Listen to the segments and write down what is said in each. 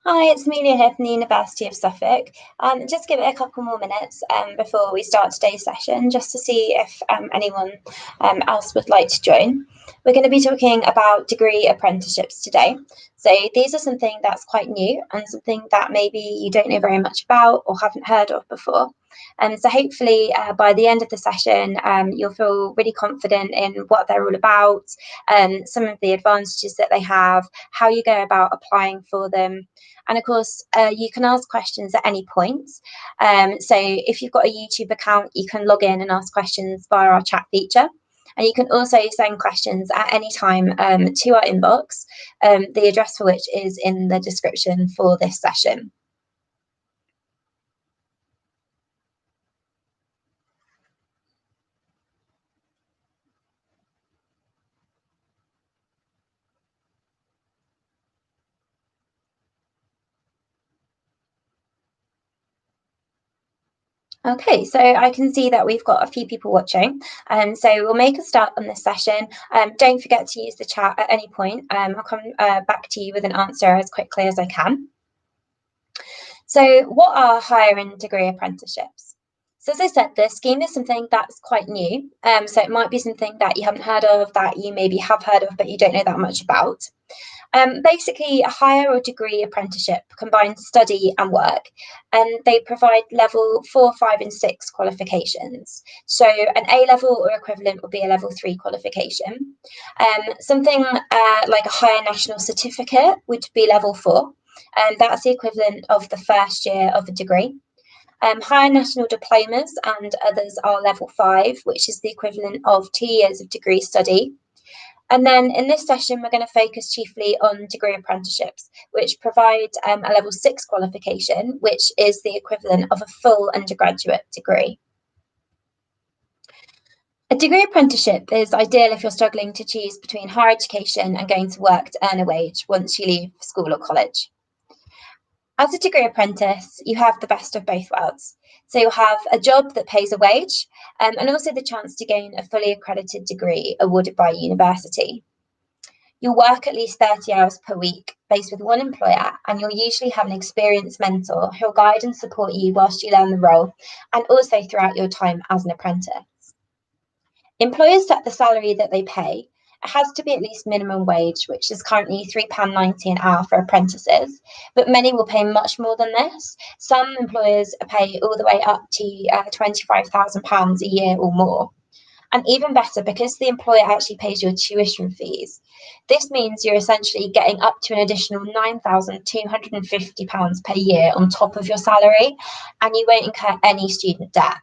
Hi, it's Amelia here from the University of Suffolk. Just give it a couple more minutes before we start today's session, just to see if anyone else would like to join. We're going to be talking about degree apprenticeships today. So these are something that's quite new and something that maybe you don't know very much about or haven't heard of before. So hopefully by the end of the session, you'll feel really confident in what they're all about, some of the advantages that they have, how you go about applying for them. And of course, you can ask questions at any point. So if you've got a YouTube account, you can log in and ask questions via our chat feature. And you can also send questions at any time to our inbox, the address for which is in the description for this session. Okay, so I can see that we've got a few people watching, so we'll make a start on this session. Don't forget to use the chat at any point. I'll come back to you with an answer as quickly as I can. So what are higher and degree apprenticeships? So as I said, the scheme is something that's quite new. So it might be something that you haven't heard of, that you maybe have heard of, but you don't know that much about. Basically, a higher or degree apprenticeship combines study and work, and they provide level 4, 5, and 6 qualifications. So an A level or equivalent would be a level 3 qualification. Something like a higher national certificate would be level 4, and that's the equivalent of the first year of a degree. Higher national diplomas and others are level 5, which is the equivalent of 2 years of degree study. And then in this session, we're going to focus chiefly on degree apprenticeships, which provide a level 6 qualification, which is the equivalent of a full undergraduate degree. A degree apprenticeship is ideal if you're struggling to choose between higher education and going to work to earn a wage once you leave school or college. As a degree apprentice, you have the best of both worlds. So you'll have a job that pays a wage, and also the chance to gain a fully accredited degree awarded by a university. You'll work at least 30 hours per week based with one employer, and you'll usually have an experienced mentor who'll guide and support you whilst you learn the role, and also throughout your time as an apprentice. Employers set the salary that they pay. It has to be at least minimum wage, which is currently £3.90 an hour for apprentices, but many will pay much more than this. Some employers pay all the way up to £25,000 a year or more. And even better, because the employer actually pays your tuition fees, this means you're essentially getting up to an additional £9,250 per year on top of your salary, and you won't incur any student debt.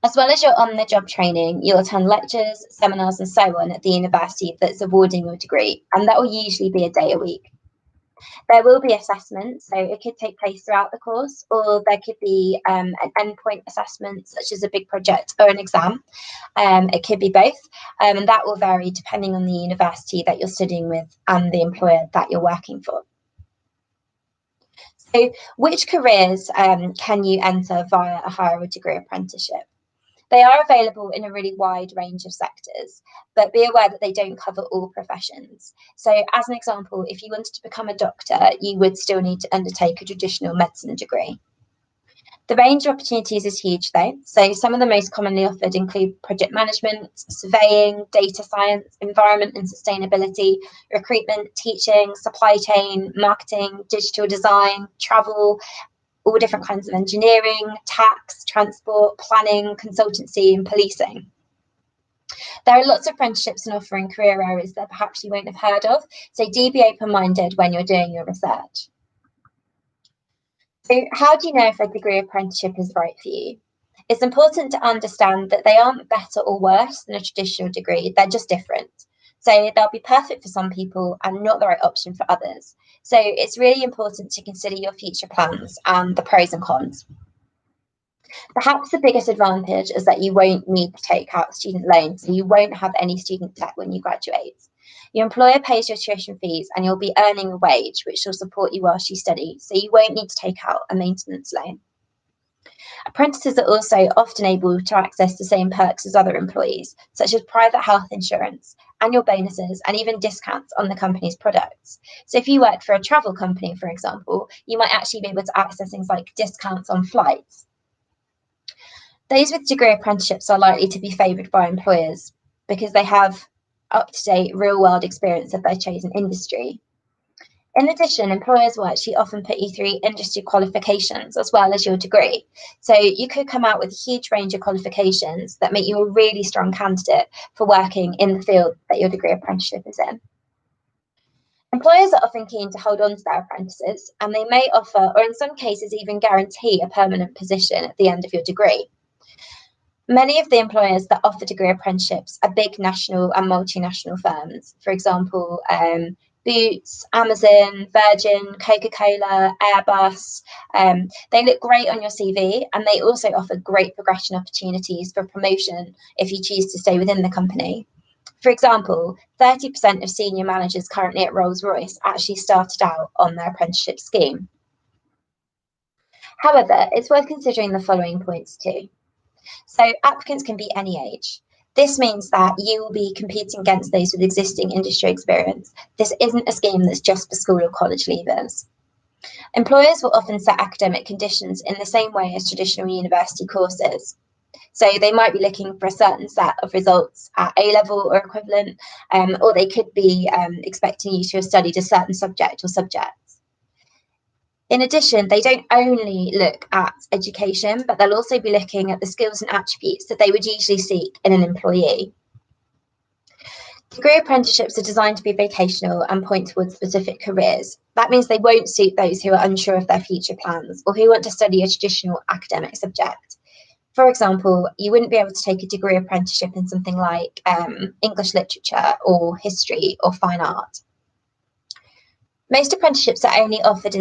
As well as your on-the-job training, you'll attend lectures, seminars, and so on at the university that's awarding your degree, and that will usually be a day a week. There will be assessments, so it could take place throughout the course, or there could be an endpoint assessment, such as a big project or an exam. It could be both, and that will vary depending on the university that you're studying with and the employer that you're working for. So which careers can you enter via a higher degree apprenticeship? They are available in a really wide range of sectors, but be aware that they don't cover all professions. So as an example, if you wanted to become a doctor, you would still need to undertake a traditional medicine degree. The range of opportunities is huge though. So some of the most commonly offered include project management, surveying, data science, environment and sustainability, recruitment, teaching, supply chain, marketing, digital design, travel, all different kinds of engineering, tax, transport, planning, consultancy, and policing. There are lots of apprenticeships and offering career areas that perhaps you won't have heard of, so do be open-minded when you're doing your research. So how do you know if a degree apprenticeship is right for you? It's important to understand that they aren't better or worse than a traditional degree, they're just different. So they'll be perfect for some people and not the right option for others. So it's really important to consider your future plans and the pros and cons. Perhaps the biggest advantage is that you won't need to take out student loans, so you won't have any student debt when you graduate. Your employer pays your tuition fees and you'll be earning a wage which will support you whilst you study, so you won't need to take out a maintenance loan. Apprentices are also often able to access the same perks as other employees, such as private health insurance, annual bonuses, and even discounts on the company's products. So if you work for a travel company, for example, you might actually be able to access things like discounts on flights. Those with degree apprenticeships are likely to be favoured by employers because they have up-to-date real-world experience of their chosen industry. In addition, employers will actually often put you through industry qualifications as well as your degree. So you could come out with a huge range of qualifications that make you a really strong candidate for working in the field that your degree apprenticeship is in. Employers are often keen to hold on to their apprentices, and they may offer, or in some cases even guarantee, a permanent position at the end of your degree. Many of the employers that offer degree apprenticeships are big national and multinational firms. For example, Boots, Amazon, Virgin, Coca-Cola, Airbus. They look great on your CV, and they also offer great progression opportunities for promotion if you choose to stay within the company. For example, 30% of senior managers currently at Rolls-Royce actually started out on their apprenticeship scheme. However, it's worth considering the following points too. So applicants can be any age. This means that you will be competing against those with existing industry experience. This isn't a scheme that's just for school or college leavers. Employers will often set academic conditions in the same way as traditional university courses. So they might be looking for a certain set of results at A-level or equivalent, or they could be expecting you to have studied a certain subject or subjects. In addition, they don't only look at education, but they'll also be looking at the skills and attributes that they would usually seek in an employee. Degree apprenticeships are designed to be vocational and point towards specific careers. That means they won't suit those who are unsure of their future plans or who want to study a traditional academic subject. For example, you wouldn't be able to take a degree apprenticeship in something like English literature or history or fine art. Most apprenticeships are only offered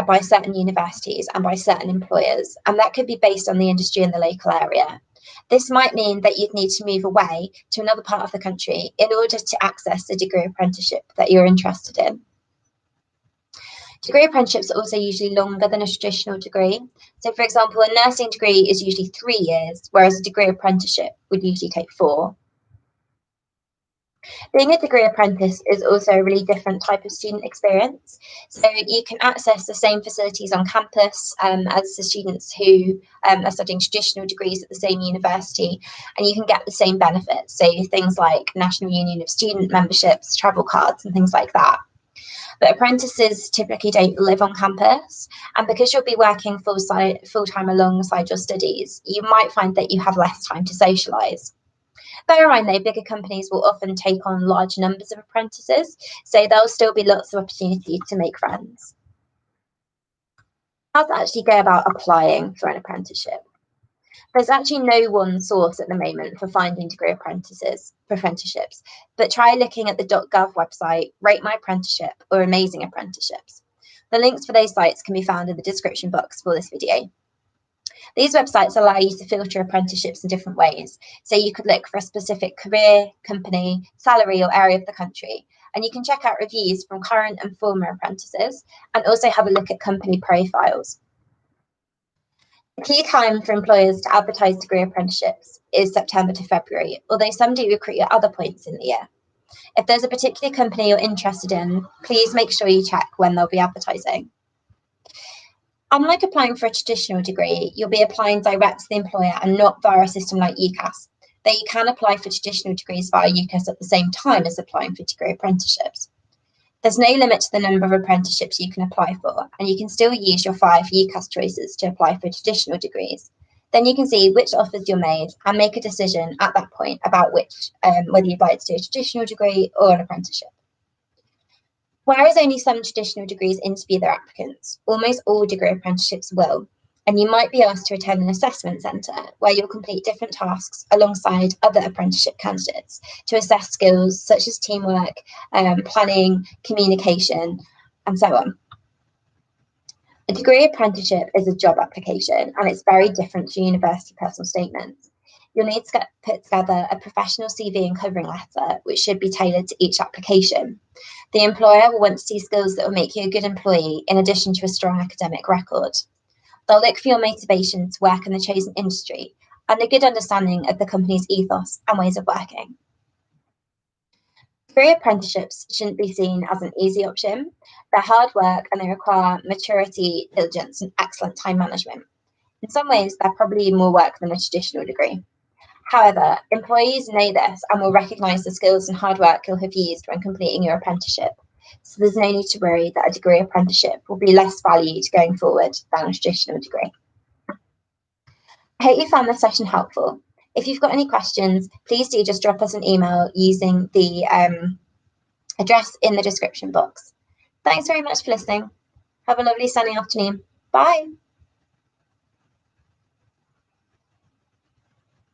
by certain universities and by certain employers, and that could be based on the industry in the local area. This might mean that you'd need to move away to another part of the country in order to access the degree apprenticeship that you're interested in. Degree apprenticeships are also usually longer than a traditional degree. So, for example, a nursing degree is usually 3 years, whereas a degree apprenticeship would usually take 4. Being a degree apprentice is also a really different type of student experience. So you can access the same facilities on campus as the students who are studying traditional degrees at the same university, and you can get the same benefits. So things like National Union of Student memberships, travel cards, and things like that. But apprentices typically don't live on campus, and because you'll be working full-time alongside your studies, you might find that you have less time to socialise. Bear in mind, though, bigger companies will often take on large numbers of apprentices, so there'll still be lots of opportunity to make friends. How to actually go about applying for an apprenticeship? There's actually no one source at the moment for finding degree apprenticeships, but try looking at the .gov website, Rate My Apprenticeship, or Amazing Apprenticeships. The links for those sites can be found in the description box for this video. These websites allow you to filter apprenticeships in different ways. So you could look for a specific career, company, salary, or area of the country. And you can check out reviews from current and former apprentices, and also have a look at company profiles. The key time for employers to advertise degree apprenticeships is September to February, although some do recruit at other points in the year. If there's a particular company you're interested in, please make sure you check when they'll be advertising. Unlike applying for a traditional degree, you'll be applying direct to the employer and not via a system like UCAS, though you can apply for traditional degrees via UCAS at the same time as applying for degree apprenticeships. There's no limit to the number of apprenticeships you can apply for, and you can still use your 5 UCAS choices to apply for traditional degrees. Then you can see which offers you're made and make a decision at that point about whether you'd like to do a traditional degree or an apprenticeship. Whereas only some traditional degrees interview their applicants, almost all degree apprenticeships will, and you might be asked to attend an assessment centre where you'll complete different tasks alongside other apprenticeship candidates to assess skills such as teamwork, planning, communication, and so on. A degree apprenticeship is a job application, and it's very different to university personal statements. You'll need to put together a professional CV and covering letter, which should be tailored to each application. The employer will want to see skills that will make you a good employee in addition to a strong academic record. They'll look for your motivation to work in the chosen industry and a good understanding of the company's ethos and ways of working. Degree apprenticeships shouldn't be seen as an easy option. They're hard work and they require maturity, diligence, and excellent time management. In some ways, they're probably more work than a traditional degree. However, employees know this and will recognise the skills and hard work you'll have used when completing your apprenticeship. So there's no need to worry that a degree apprenticeship will be less valued going forward than a traditional degree. I hope you found this session helpful. If you've got any questions, please do just drop us an email using the address in the description box. Thanks very much for listening. Have a lovely sunny afternoon. Bye.